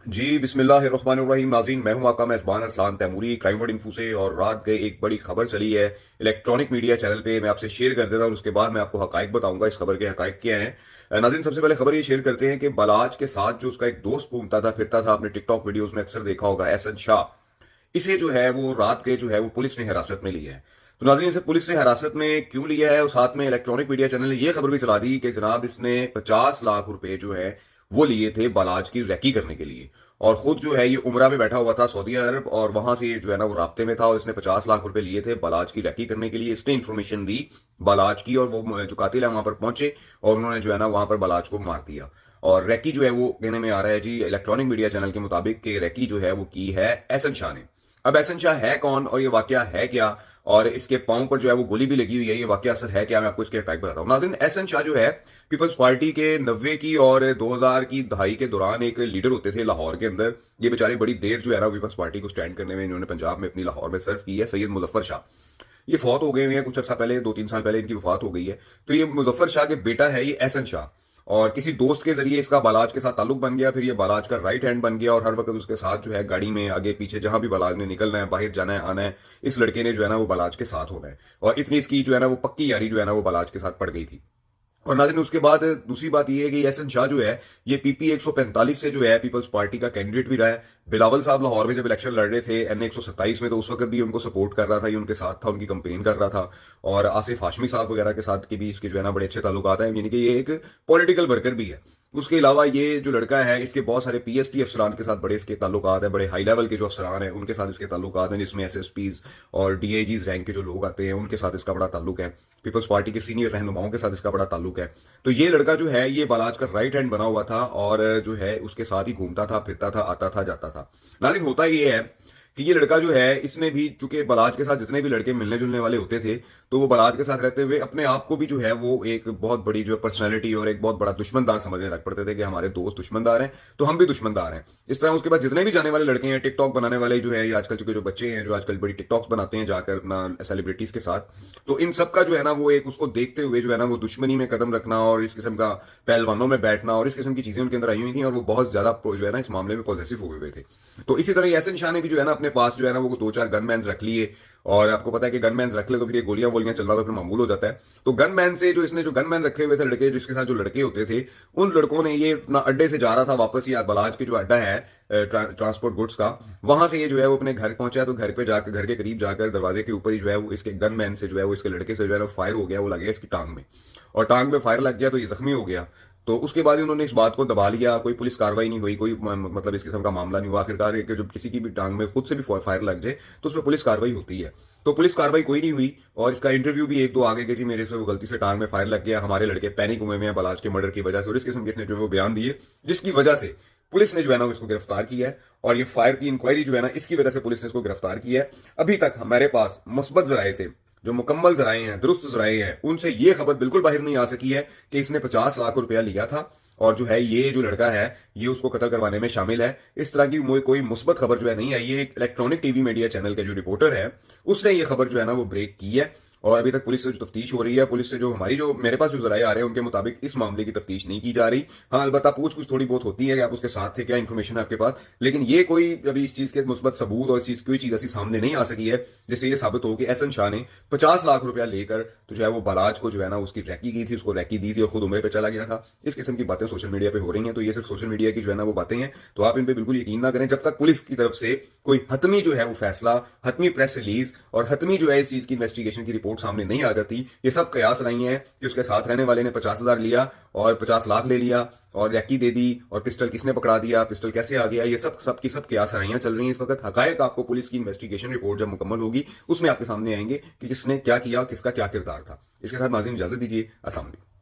जी बिस्मिल्लाहिर्रहमानिर्रहीम। नाज़रीन, मैं हूं आपका मेज़बान Arsalan Taimuri crime word info से। और रात गए एक बड़ी खबर चली है इलेक्ट्रॉनिक मीडिया चैनल पे, मैं आपसे शेयर कर देता हूं। उसके बाद मैं आपको हकाइक बताऊंगा इस खबर के हकाइक क्या हैं। नाज़रीन, सबसे पहले खबर ये शेयर करते हैं कि बलाज के साथ जो उसका एक दोस्त घूमता था फिरता था, आपने टिकटॉक वीडियोज में अक्सर देखा होगा, एहसन शाह, इसे जो है वो रात के जो है वो पुलिस ने हिरासत में लिया है। तो नाज़रीन, इसे पुलिस ने हिरासत में क्यों लिया है, और साथ में इलेक्ट्रॉनिक मीडिया चैनल ने यह खबर भी चला दी कि जनाब इसने 50 लाख रुपए जो है वो लिए थे बलाज की रैकी करने के लिए। और खुद जो है ये उमरा में बैठा हुआ था सऊदी अरब, और वहां से जो है ना वो राब्ते में था, और इसने 50 लाख रुपए लिए थे बलाज की रैकी करने के लिए। इसने इन्फॉर्मेशन दी बलाज की, और वो जो कातिल है वहां पर पहुंचे और उन्होंने जो है ना वहां पर बलाज को मार दिया। और रैकी जो है वो कहने में आ रहा है जी इलेक्ट्रॉनिक मीडिया चैनल के मुताबिक कि रैकी जो है वो की है एहसन शाह ने। अब एहसन शाह है कौन और ये वाकया है क्या, और इसके पांव पर जो है वो गोली भी लगी हुई है, ये वाकया असर है क्या, मैं आपको इसके फैक्ट बताता हूँ। नाज़रीन, एहसन शाह जो है पीपल्स पार्टी के 90 की और 2000 की दहाई के दौरान एक लीडर होते थे लाहौर के अंदर। ये बेचारे बड़ी देर जो है ना पीपल्स पार्टी को स्टैंड करने में इन्होंने पंजाब में अपनी लाहौर में सर्व की है। सैयद मुजफ्फर शाह ये फौत हो गए हुए हैं कुछ अर्सा पहले, 2-3 साल पहले इनकी वफात हो गई है। तो ये मुजफ्फर शाह के बेटा है ये एहसन शाह, और किसी दोस्त के जरिए इसका बालाज के साथ ताल्लुक बन गया। फिर ये बालाज का राइट हैंड बन गया, और हर वक्त उसके साथ जो है गाड़ी में आगे पीछे जहां भी बालाज ने निकलना है, बाहर जाना है, आना है, इस लड़के ने जो है ना वो बालाज के साथ होना है। और इतनी इसकी जो है ना वो पक्की यारी जो है ना वो बालाज के साथ पड़ गई थी। और नाज़रीन, उसके बाद दूसरी बात यह है कि एहसन शाह जो है ये पीपी 145 से जो है पीपल्स पार्टी का कैंडिडेट भी रहा है। बिलावल साहब लाहौर में जब इलेक्शन लड़ रहे थे एन 127 में, तो उस वक्त भी उनको सपोर्ट कर रहा था, ये उनके साथ था, उनकी कंपेन कर रहा था। और आसिफ हाशमी साहब वगैरह के साथ के भी इसके जो है ना बड़े अच्छे ताल्लुकात हैं, यानी कि ये एक पॉलिटिकल वर्कर भी है। उसके अलावा ये जो लड़का है इसके बहुत सारे पीएसटी अफसरान के साथ बड़े इसके ताल्लुकात हैं, बड़े हाई लेवल के जो अफसरान हैं उनके साथ इसके ताल्लुकात हैं, जिसमें एसएसपीज और डीआईजीज रैंक के जो लोग आते हैं उनके साथ इसका बड़ा ताल्लुक है। पीपल्स पार्टी के सीनियर रहनुमाओं के साथ इसका बड़ा ताल्लुक है। तो ये लड़का जो है ये बालाज का राइट हैंड बना हुआ था, और जो है उसके साथ ही घूमता था, फिरता था, आता था, जाता था। नाज़रीन, होता ये है कि ये लड़का जो है इसने भी, चूंकि बलाज के साथ जितने भी लड़के मिलने जुलने वाले होते थे, तो वो बलाज के साथ रहते हुए अपने आप को भी जो है वो एक बहुत बड़ी जो पर्सनैलिटी और एक बहुत बड़ा दुश्मनदार समझने लग पड़ते थे कि हमारे दोस्त दुश्मनदार हैं तो हम भी दुश्मनदार हैं। इस तरह उसके बाद जितने भी जाने वाले लड़के हैं, टिकटॉक बनाने वाले जो है, आजकल चूंकि जो बच्चे हैं जो आजकल बड़ी टिकटॉक्स बनाते हैं जाकर अपना सेलिब्रिटीज के साथ, तो इन सब का जो है ना वो एक उसको देखते हुए जो है ना वो दुश्मनी में कदम रखना और इस किस्म का पहलवानों में बैठना और इस किस्म की चीजें उनके अंदर आई हुई थी, और वो बहुत ज्यादा जो है ना इस मामले में पॉजिटिव हुए हुए थे। तो इसी तरह एहसन शाह ने भी जो है ना अपने पास जो है ना वो 2-4 गनमैन रख लिए, और आपको पता है कि गनमैन रख ले तो फिर ये गोलियां वोलियां चलना तो फिर मामूल हो जाता है। तो गनमैन से जो इसने जो गनमैन रखे हुए थे लड़के, जिसके साथ जो लड़के होते थे, उन लड़कों ने ये अपना अड्डे से जा रहा था वापस, ये बलाज के जो अड्डा है ट्रांसपोर्ट गुड्स का, वहां से ये जो है वो अपने घर पहुंचा, तो घर पे जाकर, घर के करीब जाकर दरवाजे के ऊपर ही जो है वो इसके गनमैन से जो है वो इसके लड़के से जो है ना फायर हो गया, वो लग गया इसकी टांग में, और टांग में फायर लग गया तो ये जख्मी हो गया। तो उसके बाद उन्होंने इस बात को दबा लिया, कोई पुलिस कार्रवाई नहीं हुई, कोई मतलब इस किस्म का मामला नहीं हुआ। आखिरकार जब किसी की भी टांग में खुद से भी फायर लग जाए तो उसमें पुलिस कार्रवाई होती है, तो पुलिस कार्रवाई कोई नहीं हुई। और इसका इंटरव्यू भी 1-2 आगे के जी मेरे से वो गलती से टांग में फायर लग गया, हमारे लड़के पैनिक हुए हैं बलाज के मर्डर की वजह से, और इस किस्म के इसने जो है वो बयान दिए, जिसकी वजह से पुलिस ने जो है ना इसको गिरफ्तार किया है। और ये फायर की इंक्वायरी जो है ना इसकी वजह से पुलिस ने इसको गिरफ्तार किया है। अभी तक हमारे पास मुस्बत जराए से, जो मुकम्मल जराए हैं, दुरुस्त जराए हैं, उनसे ये खबर बिल्कुल बाहर नहीं आ सकी है कि इसने 50 लाख रुपया लिया था और जो है ये जो लड़का है ये उसको कत्ल करवाने में शामिल है। इस तरह की कोई मुस्बत खबर जो है नहीं आई है। एक इलेक्ट्रॉनिक टीवी मीडिया चैनल के जो रिपोर्टर है उसने ये खबर जो है ना वो ब्रेक की है, और अभी तक पुलिस से जो तफ्तीश हो रही है, पुलिस से जो हमारी जो मेरे पास जो जराए आ रहे हैं उनके मुताबिक इस मामले की तफ्तीश नहीं की जा रही। हाँ, अलबत्ता पूछ कुछ थोड़ी बहुत होती है कि आप उसके साथ थे, क्या इन्फॉर्मेशन है आपके पास, लेकिन ये कोई अभी इस चीज के मुस्बत सबूत और इस चीज कोई चीज ऐसी सामने नहीं आ सकी है जिससे ये साबित हो कि एहसन शाह ने 50 लाख रुपया लेकर तो जो है वो बलाज को जो है ना उसकी रैकी की थी, उसको रैकी दी थी और खुद उम्र पे चला गया था। इस किस्म की बातें सोशल मीडिया पे हो रही हैं, तो ये सिर्फ सोशल मीडिया की जो है ना वो बातें हैं, तो आप इन पे बिल्कुल यकीन ना करें जब तक पुलिस की तरफ से कोई हतमी जो है वो फैसला, हतमी प्रेस रिलीज और हतमी जो है इस चीज की इन्वेस्टिगेशन की रिपोर्ट सामने नहीं आ जाती। ये सब कयास नहीं है कि उसके साथ रहने वाले ने 50,000 लिया और 50 लाख ले लिया और रैकी दे दी, और पिस्टल किसने पकड़ा दिया, पिस्टल कैसे आ गया, ये सब की सब कयास रहियां चल रही हैं इस वक्त। हकायक आपको पुलिस की इन्वेस्टिगेशन रिपोर्ट जब मुकम्मल होगी उसमें आपके सामने आएंगे कि किसने क्या किया, किसका क्या किरदार था। इसके साथ नाज़रीन इजाजत दीजिए। अस्सलाम वालेकुम।